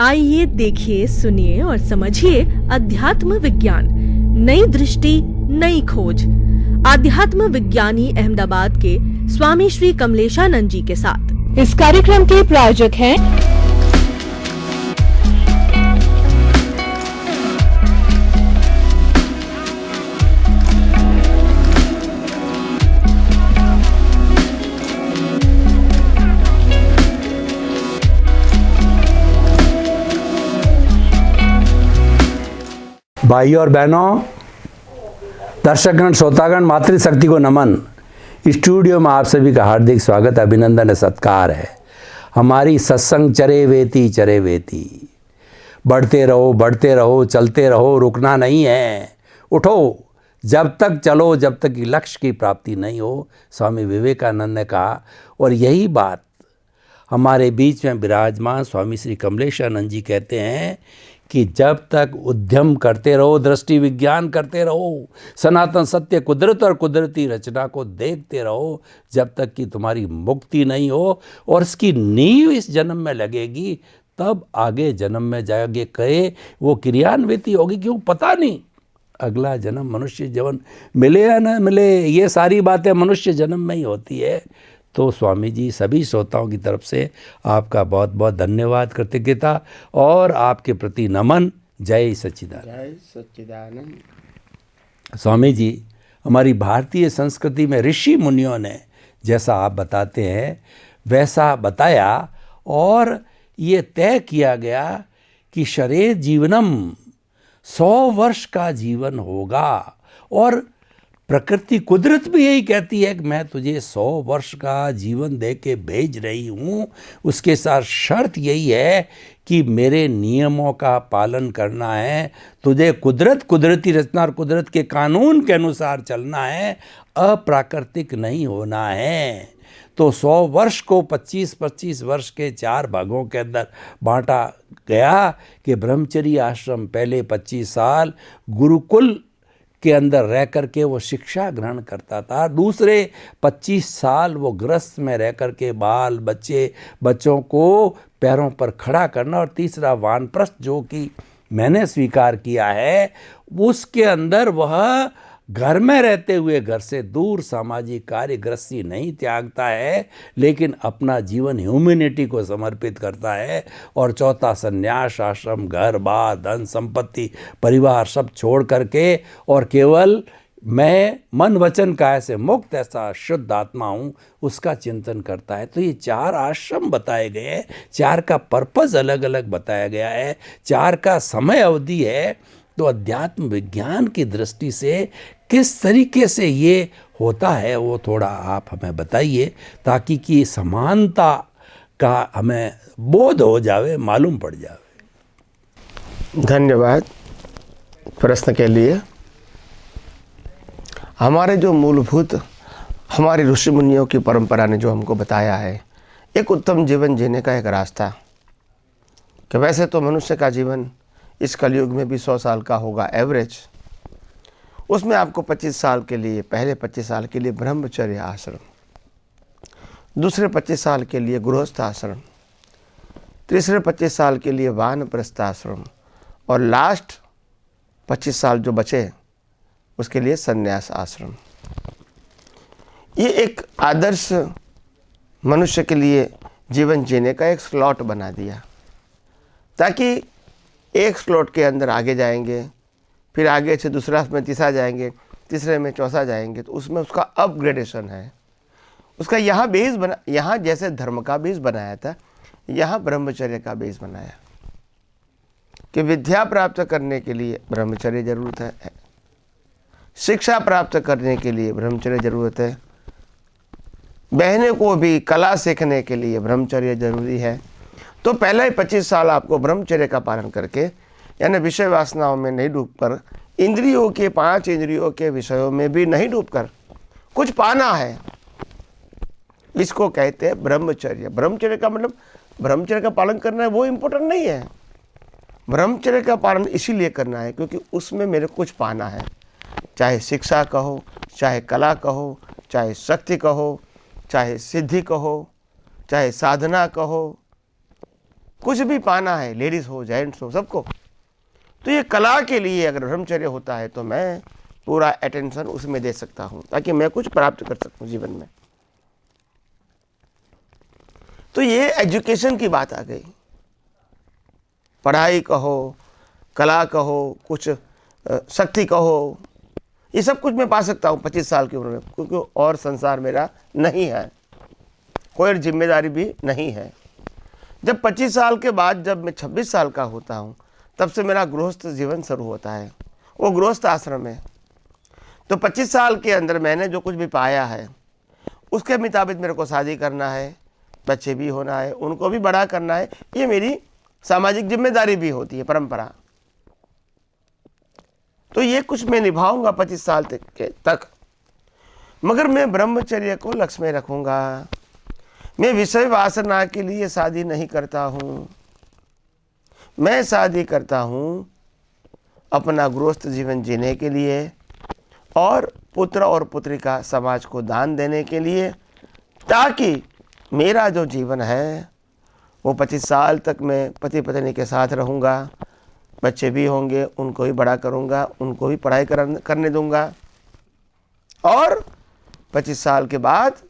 आइए देखिए, सुनिए और समझिए अध्यात्म विज्ञान, नई दृष्टि, नई खोज। आध्यात्म विज्ञानी अहमदाबाद के स्वामी श्री कमलेशानंद जी के साथ। इस कार्यक्रम के प्रायोजक हैं भाइयों और बहनों, दर्शकगण, श्रोतागण, मातृशक्ति को नमन। स्टूडियो में आप सभी का हार्दिक स्वागत, अभिनंदन और सत्कार है। हमारी सत्संग चरे वेती, बढ़ते रहो, चलते रहो, रुकना नहीं है। उठो, जब तक चलो जब तक कि लक्ष्य की प्राप्ति नहीं हो, स्वामी विवेकानंद ने कहा। और यही बात हमारे बीच में विराजमान स्वामी श्री कमलेशानंद जी कहते हैं कि जब तक उद्यम करते रहो, दृष्टि विज्ञान करते रहो, सनातन सत्य कुदरत और कुदरती रचना को देखते रहो, जब तक कि तुम्हारी मुक्ति नहीं हो और इसकी नींव इस जन्म में लगेगी, तब आगे जन्म में जाके कहे वो क्रियान्वित होगी। क्यों पता नहीं अगला जन्म मनुष्य जीवन मिले या न मिले, ये सारी बातें मनुष्य जन्म में ही होती है। तो स्वामी जी सभी श्रोताओं की तरफ से आपका बहुत बहुत धन्यवाद, कृतज्ञता और आपके प्रति नमन। जय सच्चिदानंद। जय सच्चिदानंद। स्वामी जी, हमारी भारतीय संस्कृति में ऋषि मुनियों ने जैसा आप बताते हैं वैसा बताया और ये तय किया गया कि शरीर जीवनम 100 वर्ष का जीवन होगा। और प्रकृति कुदरत भी यही कहती है कि मैं तुझे 100 वर्ष का जीवन दे के भेज रही हूँ। उसके साथ शर्त यही है कि मेरे नियमों का पालन करना है, तुझे कुदरती रचना और कुदरत के कानून के अनुसार चलना है, अप्राकृतिक नहीं होना है। तो 100 वर्ष को 25-25 वर्ष के 4 भागों के अंदर बांटा गया कि ब्रह्मचर्य आश्रम पहले 25 साल गुरुकुल के अंदर रह करके वो शिक्षा ग्रहण करता था, दूसरे 25 साल वो गृहस्थ में रह करके बाल बच्चों को पैरों पर खड़ा करना, और तीसरा वानप्रस्थ जो कि मैंने स्वीकार किया है, उसके अंदर वह घर में रहते हुए घर से दूर सामाजिक कार्य गृहस्थी नहीं त्यागता है, लेकिन अपना जीवन ह्यूमैनिटी को समर्पित करता है। और चौथा संन्यास आश्रम, घर बार धन संपत्ति परिवार सब छोड़ करके और केवल मैं मन वचन काया से मुक्त ऐसा शुद्ध आत्मा हूँ, उसका चिंतन करता है। तो ये 4 आश्रम बताए गए हैं, 4 का पर्पज़ अलग अलग बताया गया है, 4 का समय अवधि है। तो अध्यात्म विज्ञान की दृष्टि से किस तरीके से ये होता है वो थोड़ा आप हमें बताइए, ताकि कि समानता का हमें बोध हो जावे, मालूम पड़ जावे। धन्यवाद प्रश्न के लिए। हमारे जो मूलभूत हमारी ऋषि मुनियों की परंपरा ने जो हमको बताया है एक उत्तम जीवन जीने का एक रास्ता, कि वैसे तो मनुष्य का जीवन इस कलयुग में भी 100 साल का होगा एवरेज। उसमें आपको 25 साल के लिए, पहले 25 साल के लिए ब्रह्मचर्य आश्रम, दूसरे 25 साल के लिए गृहस्थ आश्रम, तीसरे 25 साल के लिए वानप्रस्थ आश्रम, और लास्ट 25 साल जो बचे उसके लिए संन्यास आश्रम। ये एक आदर्श मनुष्य के लिए जीवन जीने का एक स्लॉट बना दिया, ताकि एक स्लॉट के अंदर आगे जाएंगे, फिर आगे से दूसरा में तीसरा जाएंगे, तीसरे में चौथा जाएंगे, तो उसमें उसका अपग्रेडेशन है। उसका यहाँ बेस बना, यहाँ जैसे धर्म का बेस बनाया था, यहाँ ब्रह्मचर्य का बेस बनाया कि विद्या प्राप्त करने के लिए ब्रह्मचर्य जरूरत है, शिक्षा प्राप्त करने के लिए ब्रह्मचर्य जरूरत है, बहने को भी कला सीखने के लिए ब्रह्मचर्य जरूरी है। तो पहले ही 25 साल आपको ब्रह्मचर्य का पालन करके, यानी विषय वासनाओं में नहीं डूबकर, इंद्रियों के 5 इंद्रियों के विषयों में भी नहीं डूबकर कुछ पाना है। इसको कहते हैं ब्रह्मचर्य। ब्रह्मचर्य का मतलब ब्रह्मचर्य का पालन करना है वो इम्पोर्टेंट नहीं है। ब्रह्मचर्य का पालन इसीलिए करना है क्योंकि उसमें मेरे कुछ पाना है, चाहे शिक्षा कहो, चाहे कला कहो, चाहे शक्ति कहो, चाहे सिद्धि कहो, चाहे साधना कहो, कुछ भी पाना है, लेडीज़ हो जेंट्स हो सबको, तो ये कला के लिए अगर ब्रह्मचर्य होता है तो मैं पूरा अटेंशन उसमें दे सकता हूँ ताकि मैं कुछ प्राप्त कर सकूँ जीवन में। तो ये एजुकेशन की बात आ गई। पढ़ाई कहो, कला कहो, कुछ शक्ति कहो, ये सब कुछ मैं पा सकता हूँ 25 साल की उम्र में, क्योंकि और संसार मेरा नहीं है, कोई जिम्मेदारी भी नहीं है। जब 25 साल के बाद जब मैं 26 साल का होता हूँ तब से मेरा गृहस्थ जीवन शुरू होता है, वो गृहस्थ आश्रम है। तो 25 साल के अंदर मैंने जो कुछ भी पाया है उसके मुताबिक मेरे को शादी करना है, बच्चे भी होना है, उनको भी बड़ा करना है, ये मेरी सामाजिक जिम्मेदारी भी होती है, परंपरा। तो ये कुछ मैं निभाऊंगा 25 साल तक। मगर मैं ब्रह्मचर्य को लक्ष्य में रखूंगा। मैं विषय वासना के लिए शादी नहीं करता हूँ, मैं शादी करता हूँ अपना गृहस्थ जीवन जीने के लिए और पुत्र और पुत्री का समाज को दान देने के लिए, ताकि मेरा जो जीवन है वो 25 साल तक मैं पति पत्नी के साथ रहूँगा, बच्चे भी होंगे, उनको भी बड़ा करूँगा, उनको भी पढ़ाई करने दूँगा। और 25 साल के बाद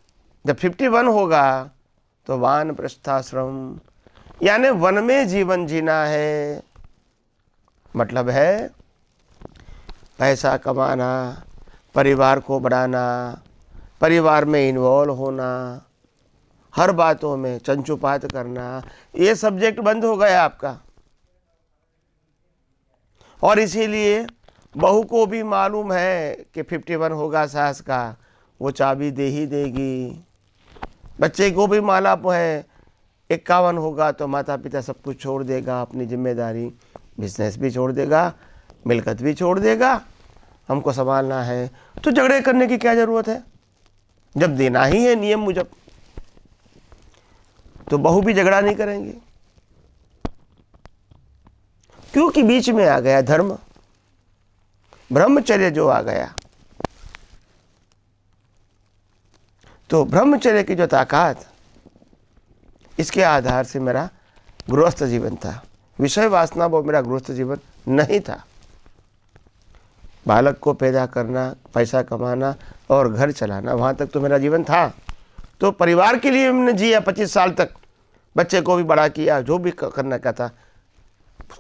जब 51 होगा तो वानप्रस्थाश्रम, यानी वन में जीवन जीना है। मतलब है पैसा कमाना, परिवार को बढ़ाना, परिवार में इन्वॉल्व होना, हर बातों में चंचुपात करना, ये सब्जेक्ट बंद हो गया आपका। और इसीलिए बहू को भी मालूम है कि 51 होगा सास का, वो चाबी दे ही देगी। बच्चे को भी मालूम है 51 होगा तो माता पिता सब कुछ छोड़ देगा, अपनी जिम्मेदारी, बिजनेस भी छोड़ देगा, मिलकत भी छोड़ देगा, हमको संभालना है। तो झगड़े करने की क्या ज़रूरत है, जब देना ही है नियम मुजब तो बहू भी झगड़ा नहीं करेंगे, क्योंकि बीच में आ गया धर्म, ब्रह्मचर्य जो आ गया। तो ब्रह्मचर्य की जो ताकत, इसके आधार से मेरा गृहस्थ जीवन था। विषय वासना वो मेरा गृहस्थ जीवन नहीं था। बालक को पैदा करना, पैसा कमाना और घर चलाना, वहाँ तक तो मेरा जीवन था। तो परिवार के लिए हमने जिया 25 साल तक, बच्चे को भी बड़ा किया, जो भी करना का था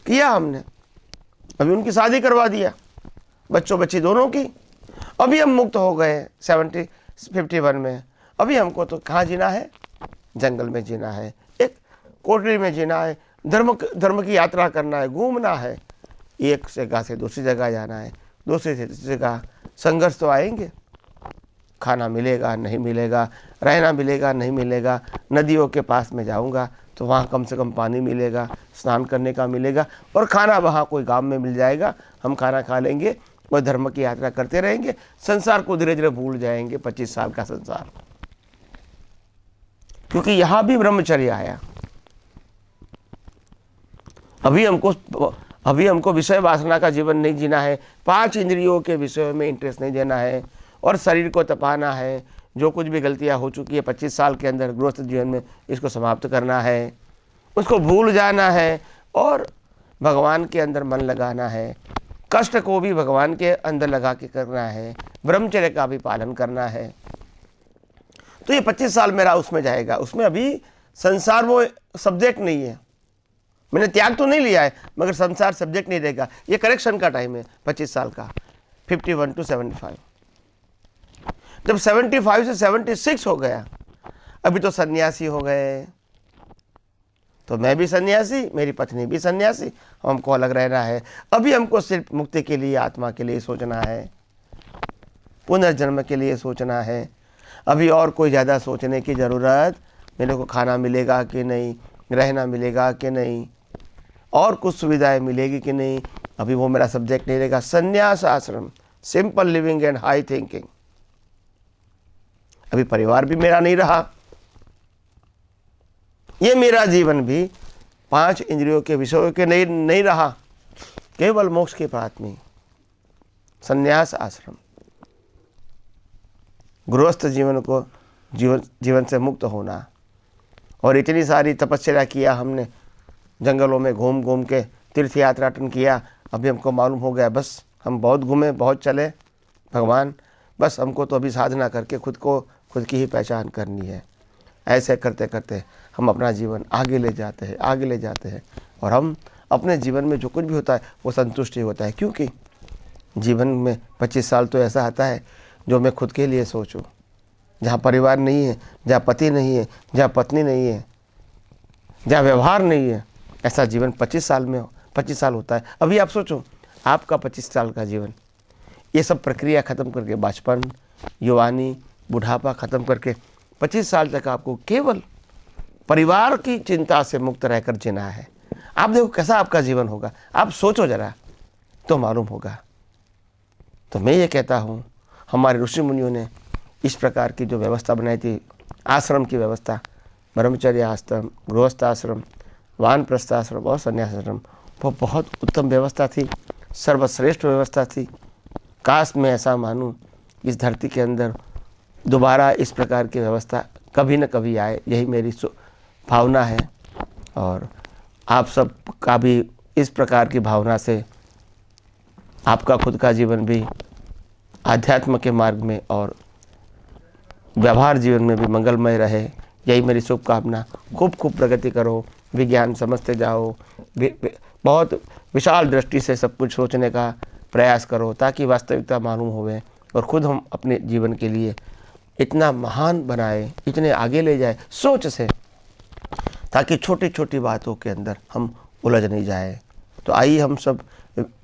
किया हमने। अभी उनकी शादी करवा दिया, बच्चों बच्ची दोनों की। अभी हम मुक्त हो गए 51 में। अभी हमको तो कहाँ जीना है, जंगल में जीना है, एक कोठरी में जीना है, धर्म की यात्रा करना है, घूमना है, एक जगह से दूसरी जगह जाना है, दूसरी से तीसरी जगह। संघर्ष तो आएंगे, खाना मिलेगा नहीं मिलेगा, रहना मिलेगा नहीं मिलेगा। नदियों के पास में जाऊंगा तो वहाँ कम से कम पानी मिलेगा, स्नान करने का मिलेगा, और खाना वहाँ कोई गांव में मिल जाएगा, हम खाना खा लेंगे और धर्म की यात्रा करते रहेंगे। संसार को धीरे धीरे भूल जाएंगे, 25 साल का संसार, क्योंकि यहाँ भी ब्रह्मचर्य आया। अभी हमको विषय वासना का जीवन नहीं जीना है, 5 इंद्रियों के विषयों में इंटरेस्ट नहीं देना है, और शरीर को तपाना है। जो कुछ भी गलतियां हो चुकी है 25 साल के अंदर गृहस्थ जीवन में, इसको समाप्त करना है, उसको भूल जाना है और भगवान के अंदर मन लगाना है। कष्ट को भी भगवान के अंदर लगा के करना है, ब्रह्मचर्य का भी पालन करना है। तो ये 25 साल मेरा उसमें जाएगा। उसमें अभी संसार वो सब्जेक्ट नहीं है, मैंने त्याग तो नहीं लिया है, मगर संसार सब्जेक्ट नहीं रहेगा। ये करेक्शन का टाइम है 25 साल का, 51 to 75। जब 75 से 76 हो गया, अभी तो सन्यासी हो गए, तो मैं भी सन्यासी, मेरी पत्नी भी सन्यासी, हमको अलग रहना है। अभी हमको सिर्फ मुक्ति के लिए, आत्मा के लिए सोचना है, पुनर्जन्म के लिए सोचना है। अभी और कोई ज़्यादा सोचने की ज़रूरत, मेरे को खाना मिलेगा कि नहीं, रहना मिलेगा कि नहीं, और कुछ सुविधाएं मिलेगी कि नहीं, अभी वो मेरा सब्जेक्ट नहीं रहेगा। संन्यास आश्रम, simple living and high thinking. अभी परिवार भी मेरा नहीं रहा, ये मेरा जीवन भी 5 इंद्रियों के विषयों के नहीं रहा, केवल मोक्ष की प्राप्ति, संन्यास आश्रम, गृहस्थ जीवन को जीवन से मुक्त होना। और इतनी सारी तपस्या किया हमने, जंगलों में घूम घूम के तीर्थ यात्राटन किया, अभी हमको मालूम हो गया बस हम बहुत घूमे, बहुत चले भगवान, बस हमको तो अभी साधना करके खुद की ही पहचान करनी है। ऐसे करते करते हम अपना जीवन आगे ले जाते हैं और हम अपने जीवन में जो कुछ भी होता है वो संतुष्टि होता है, क्योंकि जीवन में 25 साल तो ऐसा आता है जो मैं खुद के लिए सोचूं, जहाँ परिवार नहीं है, जहाँ पति नहीं है, जहाँ पत्नी नहीं है, जहाँ व्यवहार नहीं है, ऐसा जीवन 25 साल होता है। अभी आप सोचो आपका 25 साल का जीवन, ये सब प्रक्रिया ख़त्म करके बचपन, युवानी, बुढ़ापा ख़त्म करके 25 साल तक आपको केवल परिवार की चिंता से मुक्त रहकर जीना है। आप देखो कैसा आपका जीवन होगा, आप सोचो जरा तो मालूम होगा। तो मैं ये कहता हूँ हमारे ऋषि मुनियों ने इस प्रकार की जो व्यवस्था बनाई थी, आश्रम की व्यवस्था, ब्रह्मचर्य आश्रम, गृहस्थ आश्रम, वानप्रस्थ आश्रम और संन्यास आश्रम, वो बहुत उत्तम व्यवस्था थी, सर्वश्रेष्ठ व्यवस्था थी। काश मैं ऐसा मानूं इस धरती के अंदर दोबारा इस प्रकार की व्यवस्था कभी न कभी आए, यही मेरी भावना है। और आप सब का भी इस प्रकार की भावना से आपका खुद का जीवन भी आध्यात्म के मार्ग में और व्यवहार जीवन में भी मंगलमय रहे, यही मेरी शुभकामना। खूब प्रगति करो, विज्ञान समझते जाओ, बहुत विशाल दृष्टि से सब कुछ सोचने का प्रयास करो, ताकि वास्तविकता मालूम होवे और खुद हम अपने जीवन के लिए इतना महान बनाए, इतने आगे ले जाए सोच से, ताकि छोटी छोटी बातों के अंदर हम उलझ नहीं जाए। तो आइए हम सब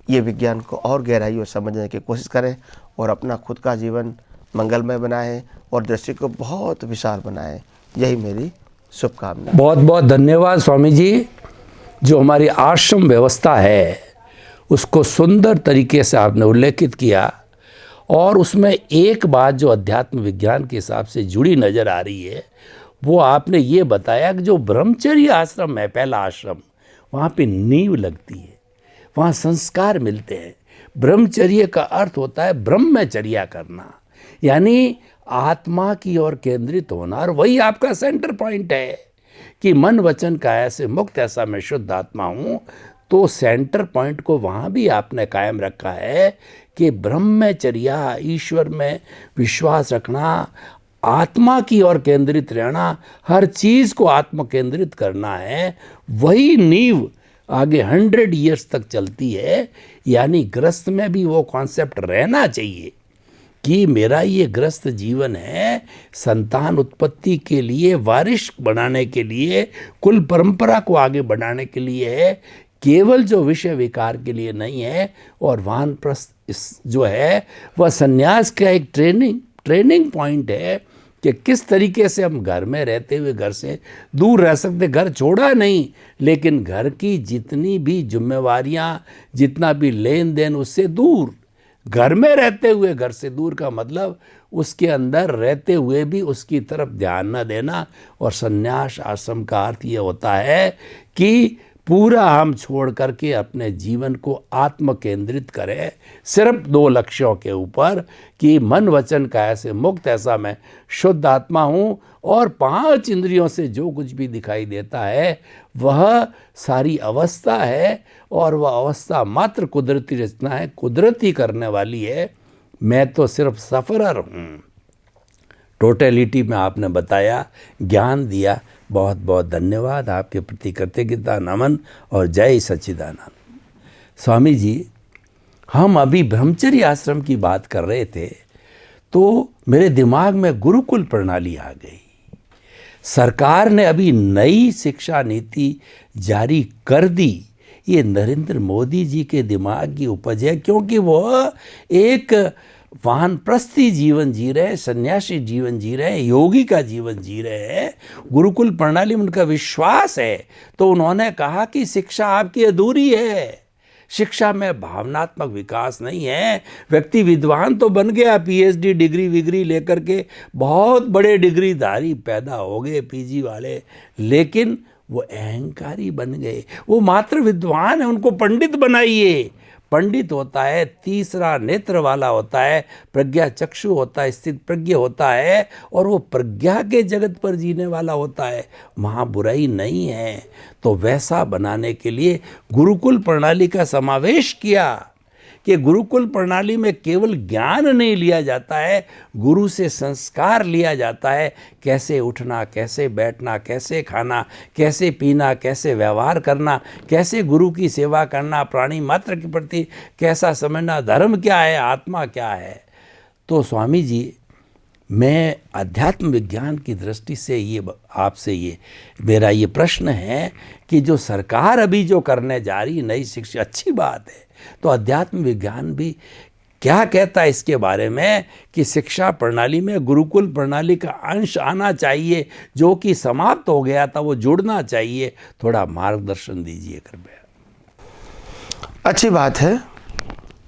ये विज्ञान को और गहराई और समझने की कोशिश करें और अपना खुद का जीवन मंगलमय बनाए और दृष्टि को बहुत विशाल बनाए, यही मेरी शुभकामना। बहुत बहुत धन्यवाद स्वामी जी। जो हमारी आश्रम व्यवस्था है उसको सुंदर तरीके से आपने उल्लेखित किया, और उसमें एक बात जो अध्यात्म विज्ञान के हिसाब से जुड़ी नज़र आ रही है, वो आपने ये बताया कि जो ब्रह्मचर्य आश्रम है, पहला आश्रम, वहाँ पे नींव लगती है, वहाँ संस्कार मिलते हैं। ब्रह्मचर्य का अर्थ होता है ब्रह्मचर्या करना, यानी आत्मा की ओर केंद्रित होना, और वही आपका सेंटर पॉइंट है कि मन वचन काया से मुक्त ऐसा मैं शुद्ध आत्मा हूँ। तो सेंटर पॉइंट को वहाँ भी आपने कायम रखा है कि ब्रह्मचर्या, ईश्वर में विश्वास रखना, आत्मा की ओर केंद्रित रहना, हर चीज़ को आत्म केंद्रित करना है, वही नींव आगे 100 ईयर्स तक चलती है। यानी गृहस्थ में भी वो कॉन्सेप्ट रहना चाहिए कि मेरा ये गृहस्थ जीवन है संतान उत्पत्ति के लिए, वारिश बनाने के लिए, कुल परंपरा को आगे बढ़ाने के लिए है, केवल जो विषय विकार के लिए नहीं है। और वानप्रस्थ जो है वह संन्यास का एक ट्रेनिंग पॉइंट है कि किस तरीके से हम घर में रहते हुए घर से दूर रह सकते। घर छोड़ा नहीं, लेकिन घर की जितनी भी जिम्मेवारियां, जितना भी लेन देन, उससे दूर। घर में रहते हुए घर से दूर का मतलब उसके अंदर रहते हुए भी उसकी तरफ ध्यान न देना। और संन्यास आश्रम का अर्थ ये होता है कि पूरा हम छोड़ करके अपने जीवन को आत्म केंद्रित करें, सिर्फ 2 लक्ष्यों के ऊपर कि मन वचन काया से मुक्त ऐसा मैं शुद्ध आत्मा हूँ, और 5 इंद्रियों से जो कुछ भी दिखाई देता है वह सारी अवस्था है, और वह अवस्था मात्र कुदरती रचना है, कुदरती करने वाली है। मैं तो सिर्फ सफ़रर हूँ। टोटलिटी में आपने बताया, ज्ञान दिया, बहुत बहुत धन्यवाद। आपके प्रति कृतज्ञता, नमन और जय सच्चिदानंद। स्वामी जी, हम अभी ब्रह्मचर्य आश्रम की बात कर रहे थे तो मेरे दिमाग में गुरुकुल प्रणाली आ गई। सरकार ने अभी नई शिक्षा नीति जारी कर दी। ये नरेंद्र मोदी जी के दिमाग की उपज है, क्योंकि वह एक वानप्रस्थी जीवन जी रहे, सन्यासी जीवन जी रहे, योगी का जीवन जी रहे हैं। गुरुकुल प्रणाली में उनका विश्वास है। तो उन्होंने कहा कि शिक्षा आपकी अधूरी है, शिक्षा में भावनात्मक विकास नहीं है। व्यक्ति विद्वान तो बन गया, पीएचडी डिग्री विग्री लेकर के बहुत बड़े डिग्रीधारी पैदा हो गए, पीजी वाले, लेकिन वो अहंकारी बन गए। वो मात्र विद्वान है, उनको पंडित बनाइए, पंडित होता है, तीसरा नेत्र वाला होता है, प्रज्ञा चक्षु होता है, स्थित प्रज्ञ होता है, और वो प्रज्ञा के जगत पर जीने वाला होता है। वहाँ बुराई नहीं है। तो वैसा बनाने के लिए गुरुकुल प्रणाली का समावेश किया कि गुरुकुल प्रणाली में केवल ज्ञान नहीं लिया जाता है, गुरु से संस्कार लिया जाता है। कैसे उठना, कैसे बैठना, कैसे खाना, कैसे पीना, कैसे व्यवहार करना, कैसे गुरु की सेवा करना, प्राणी मात्र के प्रति कैसा समझना, धर्म क्या है, आत्मा क्या है। तो स्वामी जी, मैं अध्यात्म विज्ञान की दृष्टि से ये आपसे ये मेरा ये प्रश्न है कि जो सरकार अभी जो करने जा रही नई शिक्षा, अच्छी बात है, तो अध्यात्म विज्ञान भी क्या कहता है इसके बारे में कि शिक्षा प्रणाली में गुरुकुल प्रणाली का अंश आना चाहिए, जो कि समाप्त हो गया था वो जुड़ना चाहिए। थोड़ा मार्गदर्शन दीजिए कृपया। अच्छी बात है।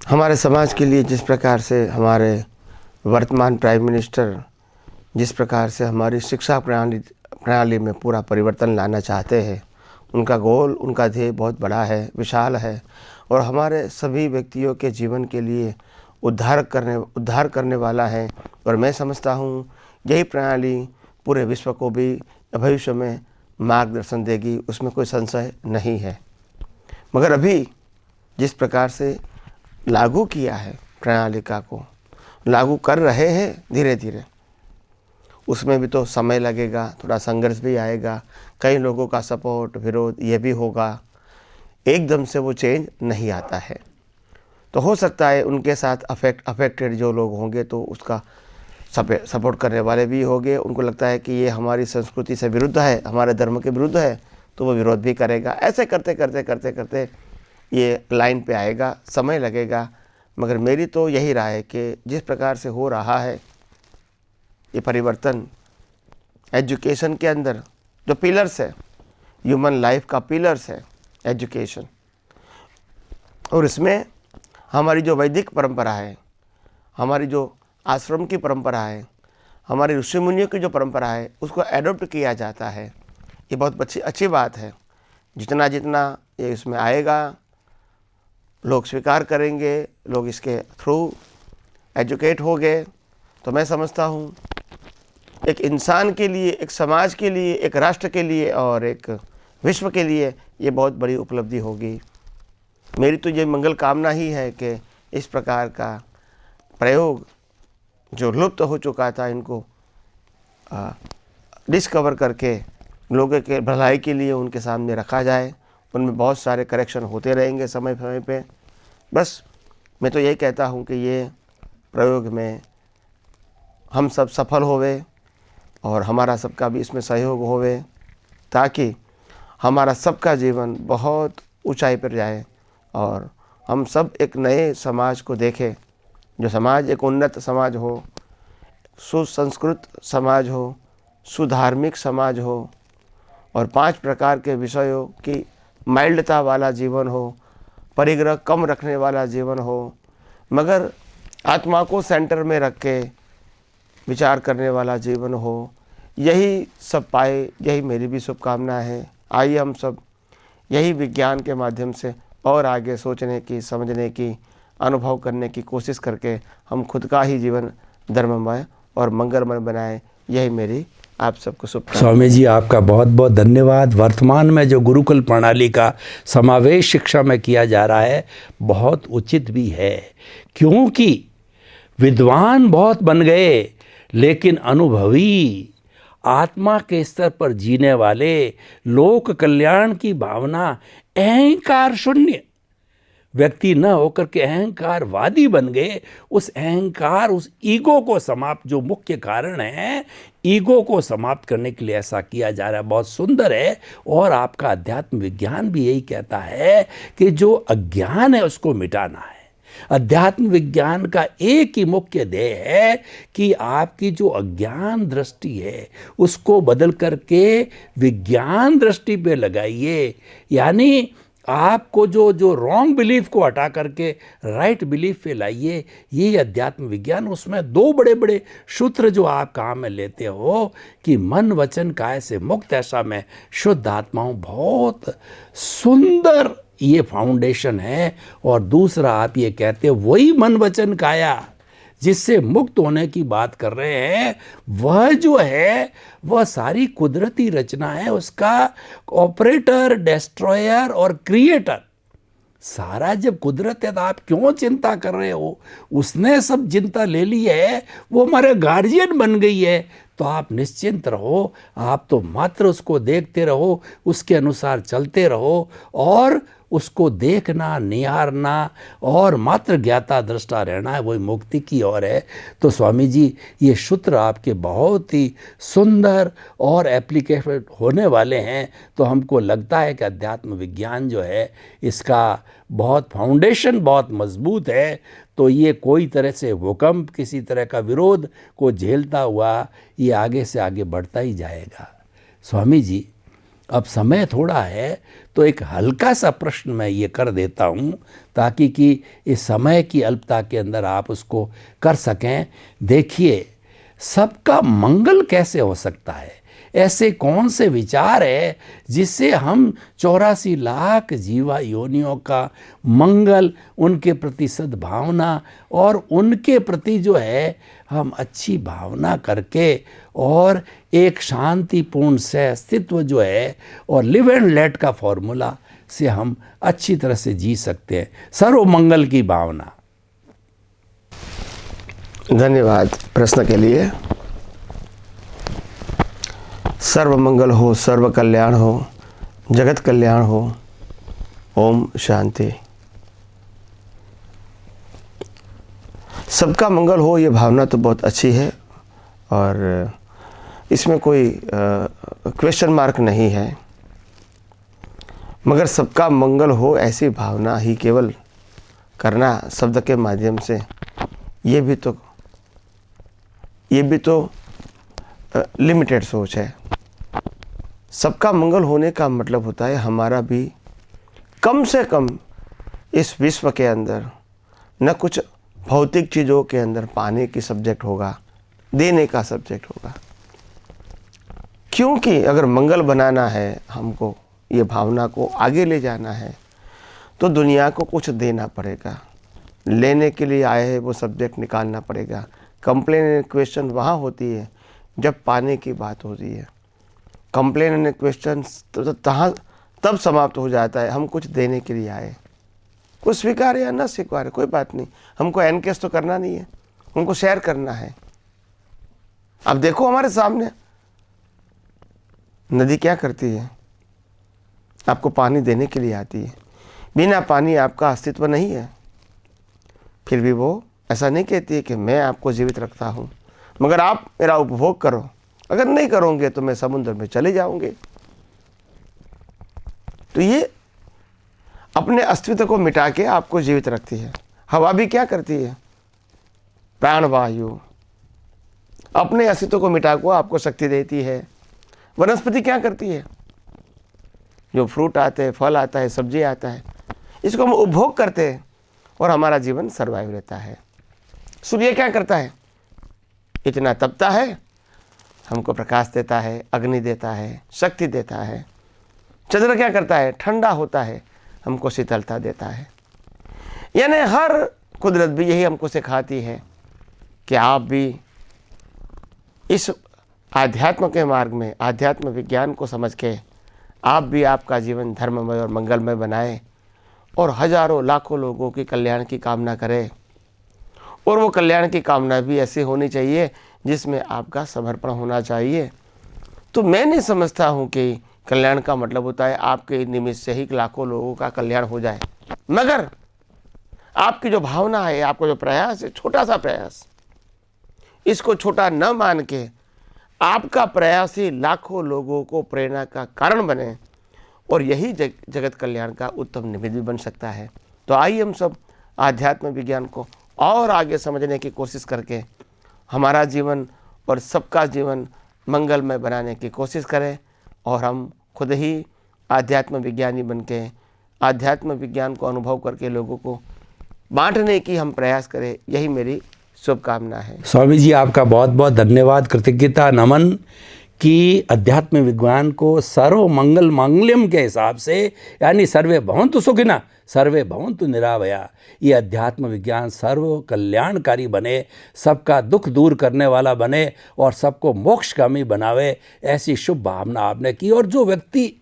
हमारे समाज के लिए जिस प्रकार से हमारे वर्तमान प्राइम मिनिस्टर जिस प्रकार से हमारी शिक्षा प्रणाली में पूरा परिवर्तन लाना चाहते हैं, उनका गोल, उनका ध्येय बहुत बड़ा है, विशाल है, और हमारे सभी व्यक्तियों के जीवन के लिए उद्धार करने वाला है। और मैं समझता हूँ यही प्रणाली पूरे विश्व को भी भविष्य में मार्गदर्शन देगी, उसमें कोई संशय नहीं है। मगर अभी जिस प्रकार से लागू किया है प्रणालिका को, लागू कर रहे हैं धीरे धीरे, उसमें भी तो समय लगेगा, थोड़ा संघर्ष भी आएगा, कई लोगों का सपोर्ट, विरोध ये भी होगा। एकदम से वो चेंज नहीं आता है। तो हो सकता है उनके साथ अफेक्टेड जो लोग होंगे तो उसका सपोर्ट करने वाले भी होंगे। उनको लगता है कि ये हमारी संस्कृति से विरुद्ध है, हमारे धर्म के विरुद्ध है, तो वो विरोध भी करेगा। ऐसे करते करते करते करते ये लाइन पे आएगा, समय लगेगा। मगर मेरी तो यही राय है कि जिस प्रकार से हो रहा है ये परिवर्तन, एजुकेशन के अंदर जो पिलर्स है, ह्यूमन लाइफ का पिलर्स है एजुकेशन, और इसमें हमारी जो वैदिक परंपरा है, हमारी जो आश्रम की परंपरा है, हमारी ऋषि मुनियों की जो परंपरा है, उसको एडॉप्ट किया जाता है। ये बहुत अच्छी बात है। जितना जितना ये इसमें आएगा, लोग स्वीकार करेंगे, लोग इसके थ्रू एजुकेट हो गए, तो मैं समझता हूँ एक इंसान के लिए, एक समाज के लिए, एक राष्ट्र के लिए और एक विश्व के लिए ये बहुत बड़ी उपलब्धि होगी। मेरी तो ये मंगल कामना ही है कि इस प्रकार का प्रयोग जो लुप्त हो चुका था, इनको डिस्कवर करके लोगों के भलाई के लिए उनके सामने रखा जाए। उनमें बहुत सारे करेक्शन होते रहेंगे समय समय पे। बस मैं तो यही कहता हूँ कि ये प्रयोग में हम सब सफल होवे और हमारा सबका भी इसमें सहयोग होवे, ताकि हमारा सबका जीवन बहुत ऊंचाई पर जाए और हम सब एक नए समाज को देखें, जो समाज एक उन्नत समाज हो, सुसंस्कृत समाज हो, सुधार्मिक समाज हो, और 5 प्रकार के विषयों की माइल्डता वाला जीवन हो, परिग्रह कम रखने वाला जीवन हो, मगर आत्मा को सेंटर में रख के विचार करने वाला जीवन हो। यही सब पाए, यही मेरी भी शुभकामना है। आइए हम सब यही विज्ञान के माध्यम से और आगे सोचने की, समझने की, अनुभव करने की कोशिश करके हम खुद का ही जीवन धर्ममय और मंगलमय बनाएं। यही मेरी आप सबको शुभकामनाएं। स्वामी जी, आपका बहुत बहुत धन्यवाद। वर्तमान में जो गुरुकुल प्रणाली का समावेश शिक्षा में किया जा रहा है, बहुत उचित भी है, क्योंकि विद्वान बहुत बन गए, लेकिन अनुभवी, आत्मा के स्तर पर जीने वाले, लोक कल्याण की भावना, अहंकार शून्य व्यक्ति न होकर के अहंकारवादी बन गए। उस अहंकार, उस ईगो को समाप्त, जो मुख्य कारण है, ईगो को समाप्त करने के लिए ऐसा किया जा रहा है। बहुत सुंदर है। और आपका अध्यात्म विज्ञान भी यही कहता है कि जो अज्ञान है उसको मिटाना है। अध्यात्म विज्ञान का एक ही मुख्य ध्येय है कि आपकी जो अज्ञान दृष्टि है उसको बदल करके विज्ञान दृष्टि पे लगाइए। यानी आपको जो रॉन्ग बिलीफ को हटा करके राइट बिलीफ पे लाइए। ये अध्यात्म विज्ञान, उसमें 2 बड़े बड़े सूत्र जो आप काम में लेते हो कि मन वचन काय से मुक्त, ऐसा मैं शुद्ध आत्मा हूँ। बहुत सुंदर ये फाउंडेशन है। और दूसरा आप ये कहते हैं वही मन वचन काया जिससे मुक्त होने की बात कर रहे हैं, वह जो है वह सारी कुदरती रचना है, उसका ऑपरेटर, डिस्ट्रॉयर और क्रिएटर सारा जब कुदरत है तो आप क्यों चिंता कर रहे हो? उसने सब चिंता ले ली है, वो हमारे गार्जियन बन गई है, तो आप निश्चिंत रहो। आप तो मात्र उसको देखते रहो, उसके अनुसार चलते रहो और उसको देखना, निहारना और मात्र ज्ञाता दृष्टा रहना है, वही मुक्ति की ओर है। तो स्वामी जी ये सूत्र आपके बहुत ही सुंदर और एप्लीकेबल होने वाले हैं। तो हमको लगता है कि अध्यात्म विज्ञान जो है इसका बहुत फाउंडेशन बहुत मजबूत है। तो ये कोई तरह से भूकंप, किसी तरह का विरोध को झेलता हुआ ये आगे से आगे बढ़ता ही जाएगा। स्वामी जी अब समय थोड़ा है तो एक हल्का सा प्रश्न मैं ये कर देता हूँ ताकि कि इस समय की अल्पता के अंदर आप उसको कर सकें। देखिए, सबका मंगल कैसे हो सकता है? ऐसे कौन से विचार है जिससे हम 84 लाख जीवा योनियों का मंगल, उनके प्रति सद्भावना और उनके प्रति जो है हम अच्छी भावना करके और एक शांतिपूर्ण से अस्तित्व जो है और लिव एंड लेट का फॉर्मूला से हम अच्छी तरह से जी सकते हैं, सर्व मंगल की भावना। धन्यवाद प्रश्न के लिए। सर्व मंगल हो, सर्व कल्याण हो, जगत कल्याण हो। ओम शांति। सबका मंगल हो ये भावना तो बहुत अच्छी है और इसमें कोई क्वेश्चन मार्क नहीं है, मगर सबका मंगल हो ऐसी भावना ही केवल करना शब्द के माध्यम से ये भी तो लिमिटेड सोच है। सबका मंगल होने का मतलब होता है हमारा भी कम से कम इस विश्व के अंदर न कुछ भौतिक चीज़ों के अंदर पाने की सब्जेक्ट होगा, देने का सब्जेक्ट होगा। क्योंकि अगर मंगल बनाना है, हमको ये भावना को आगे ले जाना है, तो दुनिया को कुछ देना पड़ेगा। लेने के लिए आए हैं वो सब्जेक्ट निकालना पड़ेगा। कंप्लेन एंड क्वेश्चन वहाँ होती है जब पाने की बात होती है। कंप्लेन एंड क्वेश्चन तब समाप्त हो जाता है हम कुछ देने के लिए आए। कुछ स्वीकार या न स्वीकार कोई बात नहीं, हमको एनकेस तो करना नहीं है, हमको शेयर करना है। अब देखो हमारे सामने नदी क्या करती है, आपको पानी देने के लिए आती है। बिना पानी आपका अस्तित्व नहीं है, फिर भी वो ऐसा नहीं कहती है कि मैं आपको जीवित रखता हूँ, मगर आप मेरा उपभोग करो, अगर नहीं करोगे तो मैं समुद्र में चले जाऊंगे। तो ये अपने अस्तित्व को मिटा के आपको जीवित रखती है। हवा भी क्या करती है, प्राणवायु अपने अस्तित्व को मिटा को आपको शक्ति देती है। वनस्पति क्या करती है, जो फ्रूट आते हैं, फल आता है, सब्जी आता है, इसको हम उपभोग करते हैं और हमारा जीवन सर्वाइव रहता है। सूर्य क्या करता है, इतना तपता है, हमको प्रकाश देता है, अग्नि देता है, शक्ति देता है। चंद्र क्या करता है, ठंडा होता है, हमको शीतलता देता है। यानी हर कुदरत भी यही हमको सिखाती है कि आप भी इस आध्यात्म के मार्ग में, आध्यात्म विज्ञान को समझ के आप भी आपका जीवन धर्ममय और मंगलमय बनाए और हजारों लाखों लोगों की कल्याण की कामना करें। और वो कल्याण की कामना भी ऐसी होनी चाहिए जिसमें आपका समर्पण होना चाहिए। तो मैं नहीं समझता हूँ कि कल्याण का मतलब होता है आपके निमित्त से ही लाखों लोगों का कल्याण हो जाए, मगर आपकी जो भावना है, आपका जो प्रयास है, छोटा सा प्रयास, इसको छोटा न मान के आपका प्रयास ही लाखों लोगों को प्रेरणा का कारण बने और यही जगत कल्याण का उत्तम निमित्त भी बन सकता है। तो आइए हम सब आध्यात्म विज्ञान को और आगे समझने की कोशिश करके हमारा जीवन और सबका जीवन मंगलमय बनाने की कोशिश करें और हम खुद ही आध्यात्म विज्ञानी बन के आध्यात्म विज्ञान को अनुभव करके लोगों को बांटने की हम प्रयास करें। यही मेरी शुभकामना है। स्वामी जी आपका बहुत बहुत धन्यवाद, कृतज्ञता, नमन कि अध्यात्म विज्ञान को सर्व मंगल मांगल्यम के हिसाब से, यानी सर्वे भवन्तु सुखिनः सर्वे भवन्तु निरामया, ये अध्यात्म विज्ञान सर्व कल्याणकारी बने, सबका दुख दूर करने वाला बने और सबको मोक्षगामी बनावे, ऐसी शुभ भावना आपने की। और जो व्यक्ति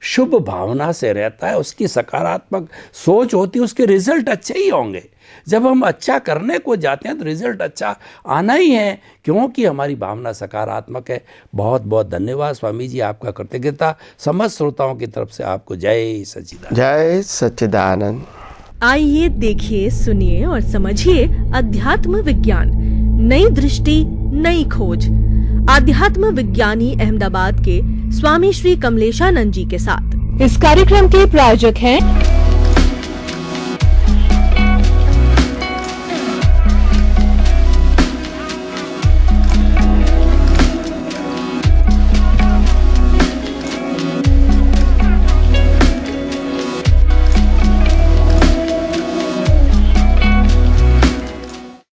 शुभ भावना से रहता है, उसकी सकारात्मक सोच होती है, उसके रिजल्ट अच्छे ही होंगे। जब हम अच्छा करने को जाते हैं तो रिजल्ट अच्छा आना ही है, क्योंकि हमारी भावना सकारात्मक है। बहुत बहुत धन्यवाद स्वामी जी, आपका कृतज्ञता। समस्त श्रोताओं की तरफ से आपको जय सच्चिदानंद। जय सच्चिदानंद। आइए देखिए, सुनिए और समझिए अध्यात्म विज्ञान, नई दृष्टि नई खोज। आध्यात्म विज्ञानी अहमदाबाद के स्वामी श्री कमलेशानंद जी के साथ। इस कार्यक्रम के प्रायोजक हैं